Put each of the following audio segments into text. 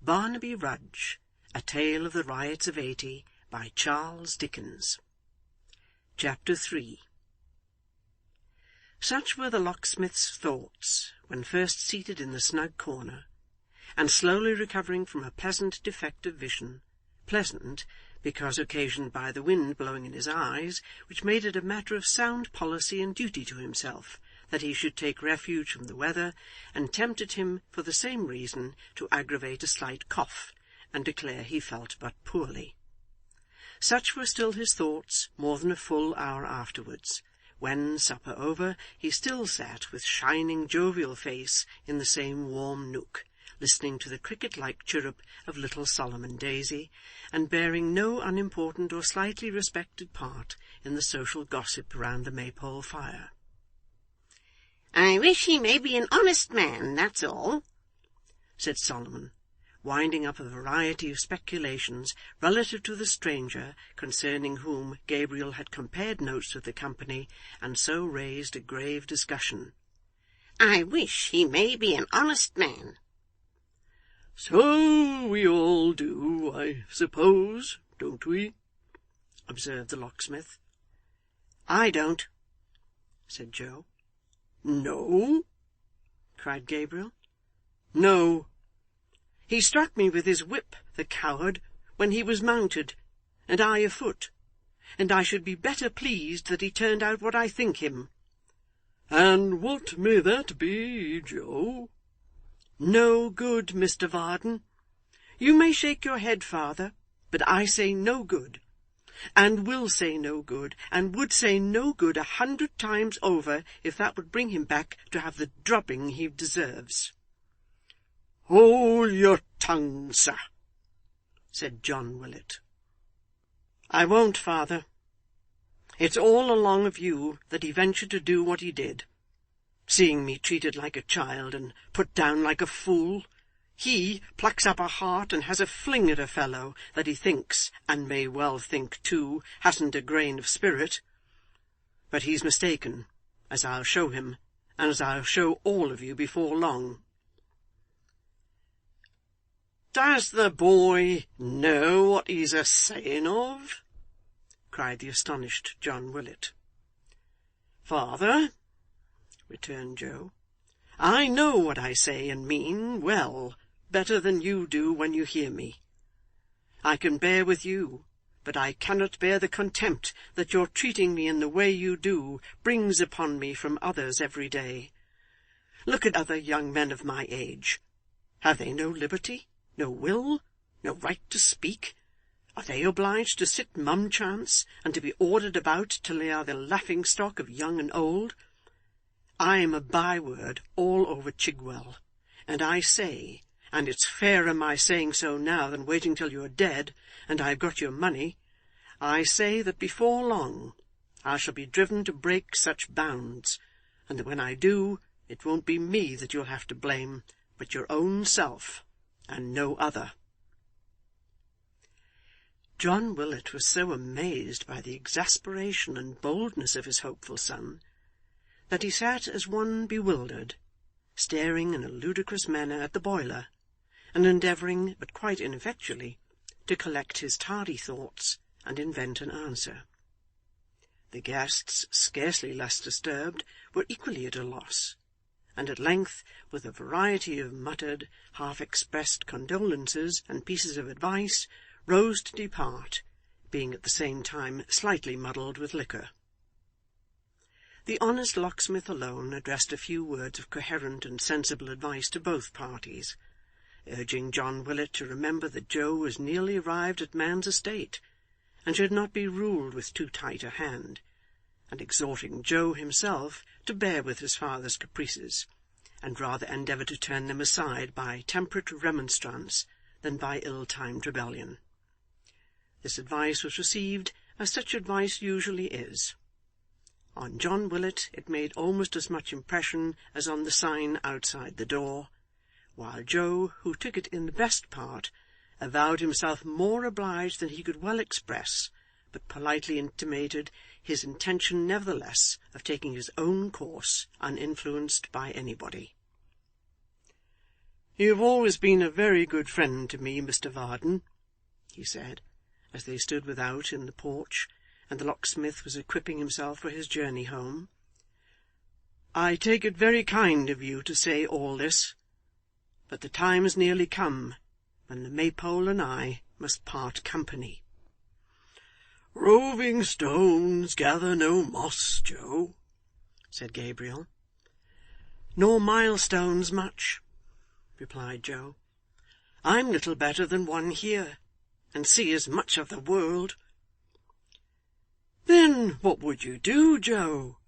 Barnaby Rudge, A Tale of the Riots of '80, by Charles Dickens. Chapter 3. Such were the locksmith's thoughts when first seated in the snug corner, and slowly recovering from a pleasant defect of vision, pleasant because occasioned by the wind blowing in his eyes, which made it a matter of sound policy and duty to himself that he should take refuge from the weather, and tempted him for the same reason to aggravate a slight cough, and declare he felt but poorly. Such were still his thoughts more than a full hour afterwards, when, supper over, he still sat with shining jovial face in the same warm nook, listening to the cricket-like chirrup of little Solomon Daisy, and bearing no unimportant or slightly respected part in the social gossip round the maypole fire. "I wish he may be an honest man, that's all," said Solomon, winding up a variety of speculations relative to the stranger, concerning whom Gabriel had compared notes with the company, and so raised a grave discussion. "I wish he may be an honest man." "So we all do, I suppose, don't we?" observed the locksmith. "I don't," said Joe. "No?" cried Gabriel. "No. He struck me with his whip, the coward, when he was mounted, and I afoot, and I should be better pleased that he turned out what I think him." "And what may that be, Joe?" "No good, Mr Varden. You may shake your head, father, but I say no good, and will say no good, and would say no good 100 times over, if that would bring him back to have the drubbing he deserves." "Hold your tongue, sir," said John Willet. "I won't, father. It's all along of you that he ventured to do what he did. Seeing me treated like a child, and put down like a fool, he plucks up a heart and has a fling at a fellow that he thinks, and may well think too, hasn't a grain of spirit. But he's mistaken, as I'll show him, and as I'll show all of you before long." "Does the boy know what he's a-saying of?" cried the astonished John Willet. "Father," returned Joe, "I know what I say and mean well, better than you do when you hear me. I can bear with you, but I cannot bear the contempt that your treating me in the way you do brings upon me from others every day. Look at other young men of my age. Have they no liberty, no will, no right to speak? Are they obliged to sit mum-chance, and to be ordered about till they are the laughing-stock of young and old? I am a byword all over Chigwell, and I say, and it's fairer my saying so now than waiting till you are dead, and I have got your money, I say that before long I shall be driven to break such bounds, and that when I do, it won't be me that you'll have to blame, but your own self, and no other." John Willet was so amazed by the exasperation and boldness of his hopeful son, that he sat as one bewildered, staring in a ludicrous manner at the boiler, and endeavouring, but quite ineffectually, to collect his tardy thoughts and invent an answer. The guests, scarcely less disturbed, were equally at a loss, and at length, with a variety of muttered, half-expressed condolences and pieces of advice, rose to depart, being at the same time slightly muddled with liquor. The honest locksmith alone addressed a few words of coherent and sensible advice to both parties, urging John Willet to remember that Joe was nearly arrived at man's estate, and should not be ruled with too tight a hand, and exhorting Joe himself to bear with his father's caprices, and rather endeavour to turn them aside by temperate remonstrance than by ill-timed rebellion. This advice was received as such advice usually is. On John Willet it made almost as much impression as on the sign outside the door, while Joe, who took it in the best part, avowed himself more obliged than he could well express, but politely intimated his intention nevertheless of taking his own course uninfluenced by anybody. You have always been a very good friend to me, Mr Varden,' he said, as they stood without in the porch, and the locksmith was equipping himself for his journey home. 'I take it very kind of you to say all this, but the time is nearly come when the Maypole and I must part company.' 'Roving stones gather no moss, Joe,' said Gabriel. 'Nor milestones much,' replied Joe. 'I'm little better than one here, and see as much of the world.' 'Then what would you do, Joe?'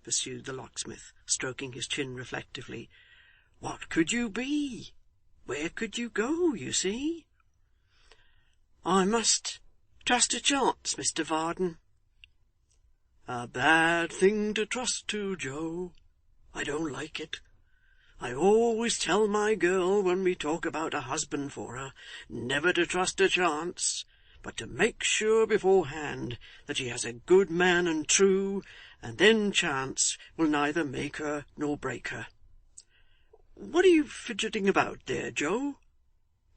pursued the locksmith, stroking his chin reflectively. 'What could you be? Where could you go, you see?' 'I must trust to chance, Mr Varden.' 'A bad thing to trust to, Joe. I don't like it. I always tell my girl when we talk about a husband for her, never to trust to chance, but to make sure beforehand that she has a good man and true, and then chance will neither make her nor break her. What are you fidgeting about there, Joe?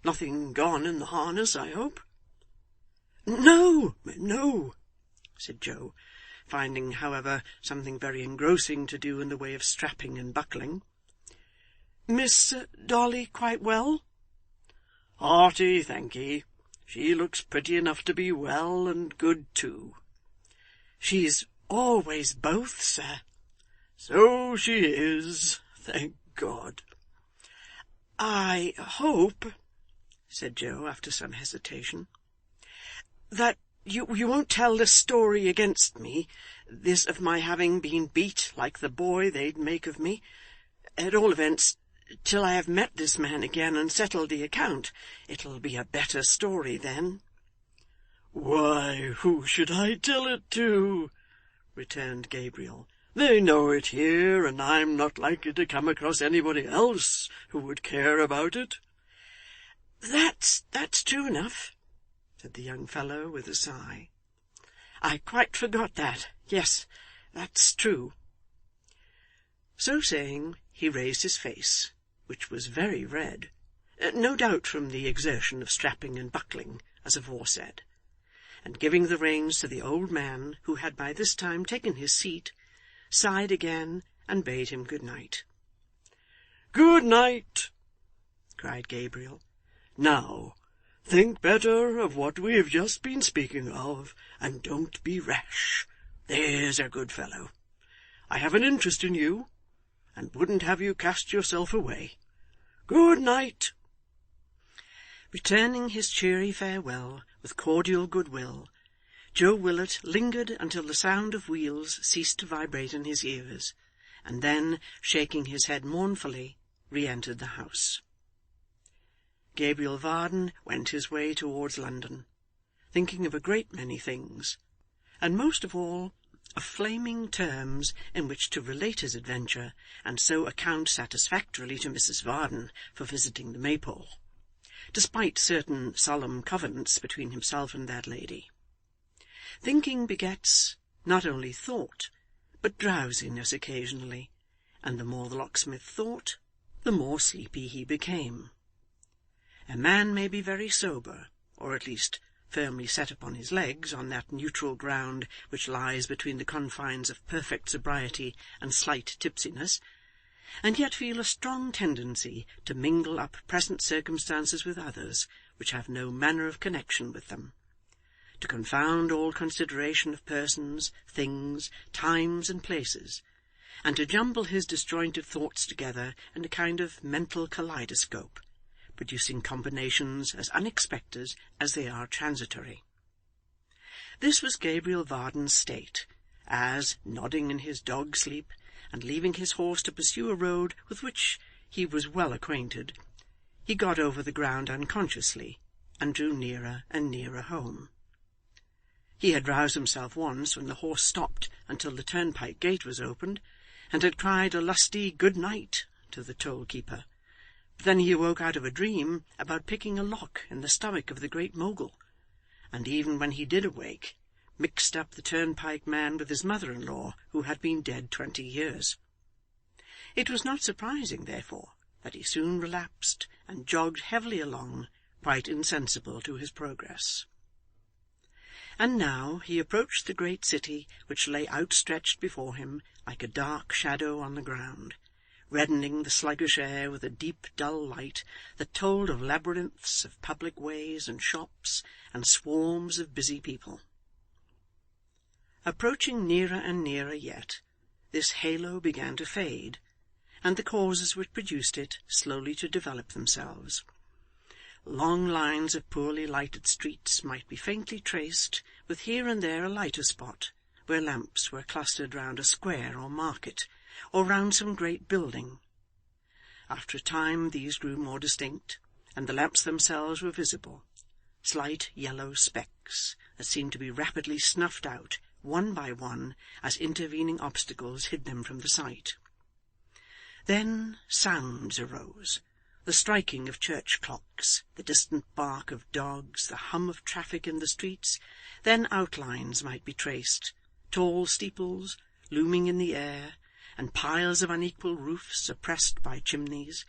Nothing gone in the harness, I hope?' 'No, no,' said Joe, finding, however, something very engrossing to do in the way of strapping and buckling. 'Miss Dolly quite well?' 'Hearty, thank'ee. She looks pretty enough to be well, and good too.' 'She's always both, sir.' 'So she is, thank God.' 'I hope,' said Joe, after some hesitation, 'that you won't tell this story against me, this of my having been beat like the boy they'd make of me. At all events, till I have met this man again and settled the account, it'll be a better story then.' 'Why, who should I tell it to?' returned Gabriel. 'They know it here, and I'm not likely to come across anybody else who would care about it.' 'That's true enough,' said the young fellow with a sigh. 'I quite forgot that. Yes, that's true.' So saying, he raised his face, which was very red, no doubt from the exertion of strapping and buckling, as aforesaid, and giving the reins to the old man, who had by this time taken his seat, sighed again, and bade him good night. 'Good night!' cried Gabriel. 'Now, think better of what we have just been speaking of, and don't be rash. There's a good fellow. I have an interest in you, and wouldn't have you cast yourself away. Good night!' Returning his cheery farewell with cordial goodwill, Joe Willet lingered until the sound of wheels ceased to vibrate in his ears, and then, shaking his head mournfully, re-entered the house. Gabriel Varden went his way towards London, thinking of a great many things, and most of all of flaming terms in which to relate his adventure, and so account satisfactorily to Mrs Varden for visiting the Maypole, despite certain solemn covenants between himself and that lady. Thinking begets not only thought, but drowsiness occasionally, and the more the locksmith thought, the more sleepy he became. A man may be very sober, or at least firmly set upon his legs on that neutral ground which lies between the confines of perfect sobriety and slight tipsiness, and yet feel a strong tendency to mingle up present circumstances with others which have no manner of connection with them, to confound all consideration of persons, things, times, and places, and to jumble his disjointed thoughts together in a kind of mental kaleidoscope, producing combinations as unexpected as they are transitory. This was Gabriel Varden's state, as, nodding in his dog sleep, and leaving his horse to pursue a road with which he was well acquainted, he got over the ground unconsciously, and drew nearer and nearer home. He had roused himself once when the horse stopped until the turnpike gate was opened, and had cried a lusty good night to the toll-keeper, but then he awoke out of a dream about picking a lock in the stomach of the Great Mogul, and even when he did awake, mixed up the turnpike man with his mother-in-law, who had been dead 20 years. It was not surprising, therefore, that he soon relapsed and jogged heavily along, quite insensible to his progress. And now he approached the great city, which lay outstretched before him like a dark shadow on the ground, reddening the sluggish air with a deep dull light that told of labyrinths of public ways and shops, and swarms of busy people. Approaching nearer and nearer yet, this halo began to fade, and the causes which produced it slowly to develop themselves. Long lines of poorly lighted streets might be faintly traced, with here and there a lighter spot, where lamps were clustered round a square or market, or round some great building. After a time these grew more distinct, and the lamps themselves were visible, slight yellow specks that seemed to be rapidly snuffed out, one by one, as intervening obstacles hid them from the sight. Then sounds arose, the striking of church clocks, the distant bark of dogs, the hum of traffic in the streets. Then outlines might be traced, tall steeples looming in the air, and piles of unequal roofs oppressed by chimneys.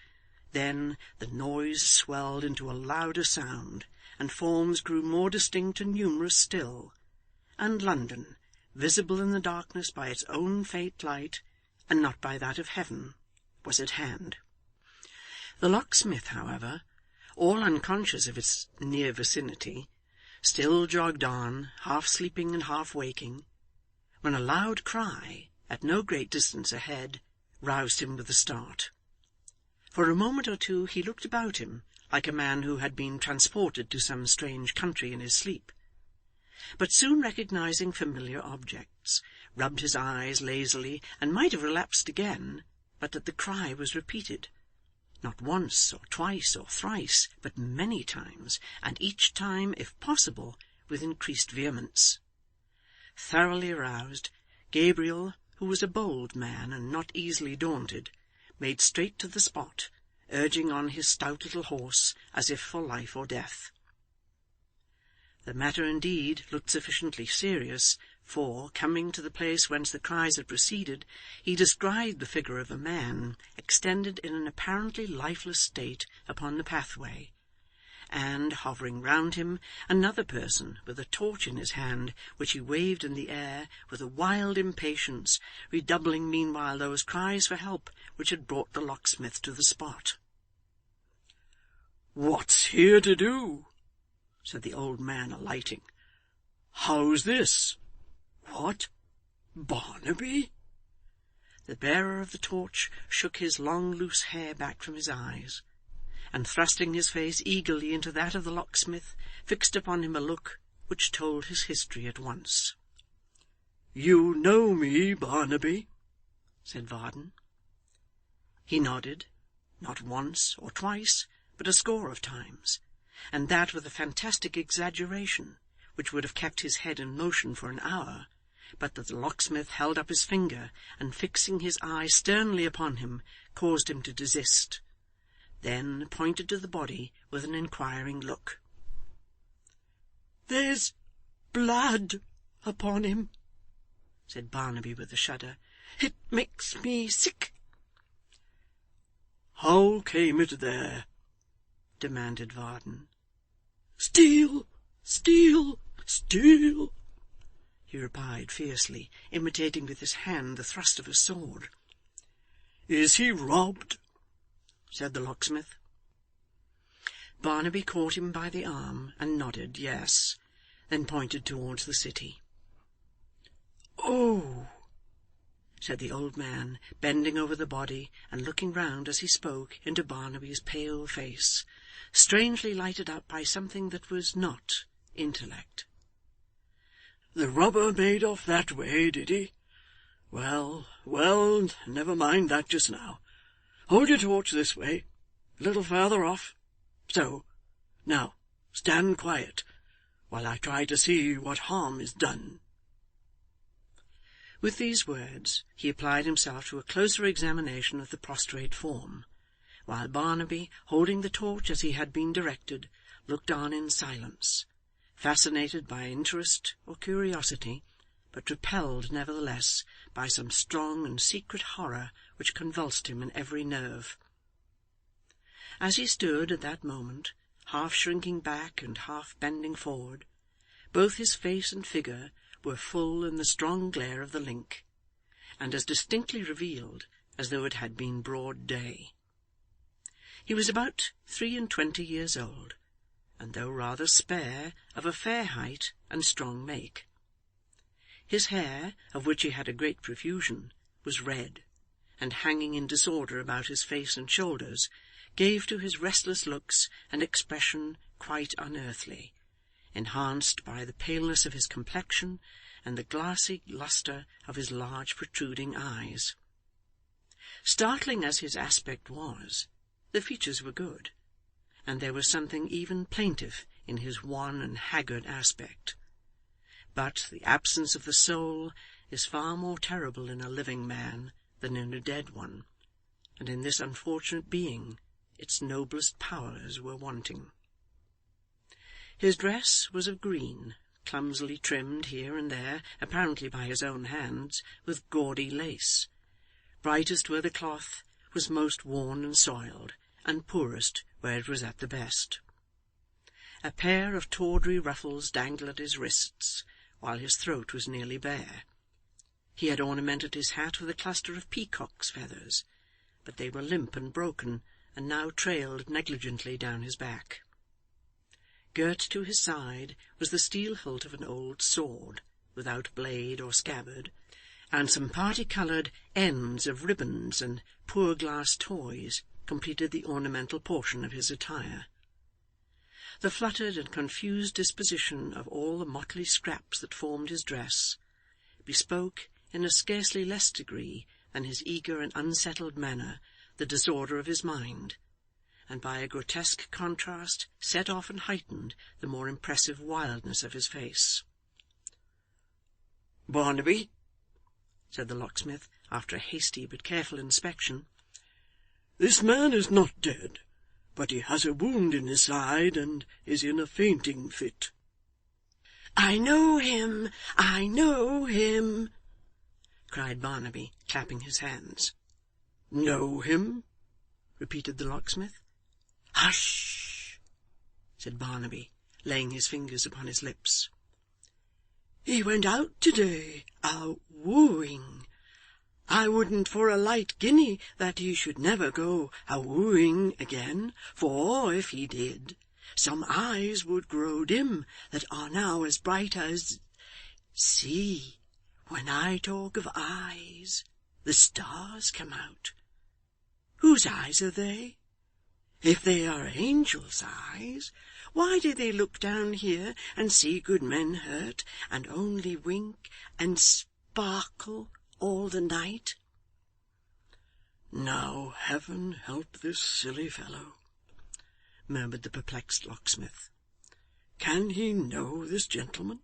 Then the noise swelled into a louder sound, and forms grew more distinct and numerous still, and London, visible in the darkness by its own faint light, and not by that of heaven, was at hand. The locksmith, however, all unconscious of its near vicinity, still jogged on, half sleeping and half waking, when a loud cry, at no great distance ahead, roused him with a start. For a moment or two he looked about him, like a man who had been transported to some strange country in his sleep, but soon recognizing familiar objects, rubbed his eyes lazily, and might have relapsed again, but that the cry was repeated, not once or twice or thrice, but many times, and each time, if possible, with increased vehemence. Thoroughly aroused, Gabriel, who was a bold man and not easily daunted, made straight to the spot, urging on his stout little horse as if for life or death. The matter indeed looked sufficiently serious, for, coming to the place whence the cries had proceeded, he descried the figure of a man extended in an apparently lifeless state upon the pathway, and, hovering round him, another person with a torch in his hand, which he waved in the air with a wild impatience, redoubling meanwhile those cries for help which had brought the locksmith to the spot. "What's here to do?" said the old man, alighting. "How's this? What? Barnaby?" The bearer of the torch shook his long loose hair back from his eyes, and thrusting his face eagerly into that of the locksmith, fixed upon him a look which told his history at once. "You know me, Barnaby?" said Varden. He nodded, not once or twice, but a score of times, and that with a fantastic exaggeration, which would have kept his head in motion for an hour, but that the locksmith held up his finger, and fixing his eye sternly upon him, caused him to desist, then pointed to the body with an inquiring look. "There's blood upon him," said Barnaby with a shudder. "It makes me sick." "How came it there?" demanded Varden. "Steal! Steal! Steal!" he replied fiercely, imitating with his hand the thrust of a sword. "Is he robbed?" said the locksmith. Barnaby caught him by the arm, and nodded yes, then pointed towards the city. "Oh!" said the old man, bending over the body, and looking round as he spoke into Barnaby's pale face, strangely lighted up by something that was not intellect. "The robber made off that way, did he? Well, well, never mind that just now. Hold your torch this way, a little farther off. So. Now, stand quiet, while I try to see what harm is done." With these words he applied himself to a closer examination of the prostrate form, while Barnaby, holding the torch as he had been directed, looked on in silence, fascinated by interest or curiosity, but repelled nevertheless by some strong and secret horror which convulsed him in every nerve. As he stood at that moment, half shrinking back and half bending forward, both his face and figure were full in the strong glare of the link, and as distinctly revealed as though it had been broad day. He was about 23 years old, and though rather spare, of a fair height and strong make. His hair, of which he had a great profusion, was red, and hanging in disorder about his face and shoulders, gave to his restless looks an expression quite unearthly, enhanced by the paleness of his complexion and the glassy lustre of his large protruding eyes. Startling as his aspect was, the features were good, and there was something even plaintive in his wan and haggard aspect. But the absence of the soul is far more terrible in a living man than in a dead one, and in this unfortunate being its noblest powers were wanting. His dress was of green, clumsily trimmed here and there, apparently by his own hands, with gaudy lace. Brightest where the cloth was most worn and soiled, and poorest where it was at the best. A pair of tawdry ruffles dangled at his wrists, while his throat was nearly bare. He had ornamented his hat with a cluster of peacock's feathers, but they were limp and broken, and now trailed negligently down his back. Girt to his side was the steel hilt of an old sword, without blade or scabbard, and some party-coloured ends of ribbons and poor glass toys completed the ornamental portion of his attire. The fluttered and confused disposition of all the motley scraps that formed his dress bespoke, in a scarcely less degree than his eager and unsettled manner, the disorder of his mind, and by a grotesque contrast set off and heightened the more impressive wildness of his face. "Barnaby," said the locksmith, after a hasty but careful inspection, "this man is not dead, but he has a wound in his side, and is in a fainting fit." "I know him, I know him," cried Barnaby, clapping his hands. "Know him?" repeated the locksmith. "Hush!" said Barnaby, laying his fingers upon his lips. "He went out to-day, a-wooing. I wouldn't for a light guinea that he should never go a-wooing again, for, if he did, some eyes would grow dim that are now as bright as... See, when I talk of eyes, the stars come out. Whose eyes are they? If they are angels' eyes, why do they look down here and see good men hurt, and only wink and sparkle all the night?" "Now heaven help this silly fellow," murmured the perplexed locksmith. "Can he know this gentleman?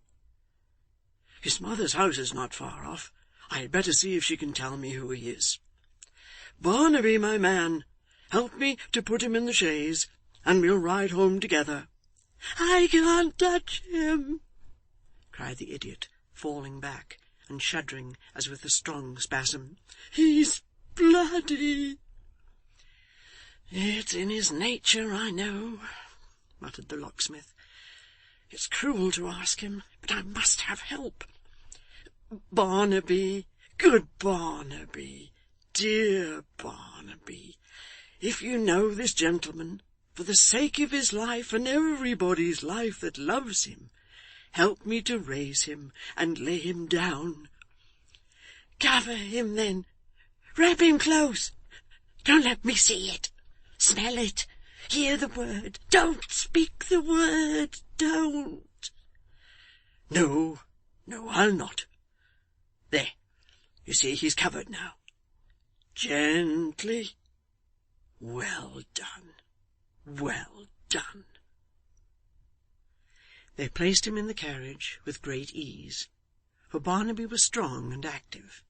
His mother's house is not far off. I had better see if she can tell me who he is. Barnaby, my man, help me to put him in the chaise, and we'll ride home together." "I can't touch him," cried the idiot, falling back, and shuddering as with a strong spasm. "He's bloody." "It's in his nature, I know," muttered the locksmith. "It's cruel to ask him, but I must have help. Barnaby, good Barnaby, dear Barnaby, if you know this gentleman, for the sake of his life and everybody's life that loves him, help me to raise him and lay him down. Cover him then. Wrap him close. Don't let me see it. Smell it. Hear the word. Don't speak the word. Don't." No, I'll not. There, you see he's covered now. Gently. Well done, well done." They placed him in the carriage with great ease, for Barnaby was strong and active,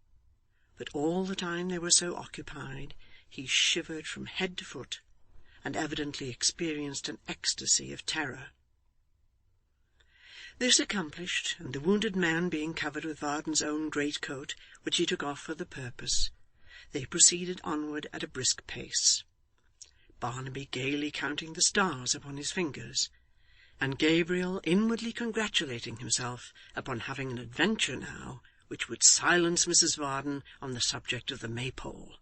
but all the time they were so occupied he shivered from head to foot, and evidently experienced an ecstasy of terror. This accomplished, and the wounded man being covered with Varden's own great coat, which he took off for the purpose, they proceeded onward at a brisk pace. Barnaby gaily counting the stars upon his fingers, and Gabriel inwardly congratulating himself upon having an adventure now which would silence Mrs Varden on the subject of the Maypole,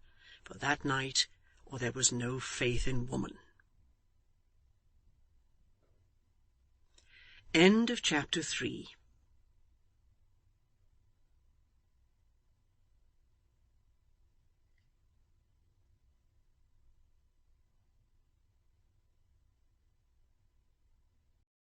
for that night or there was no faith in woman. Chapter 3.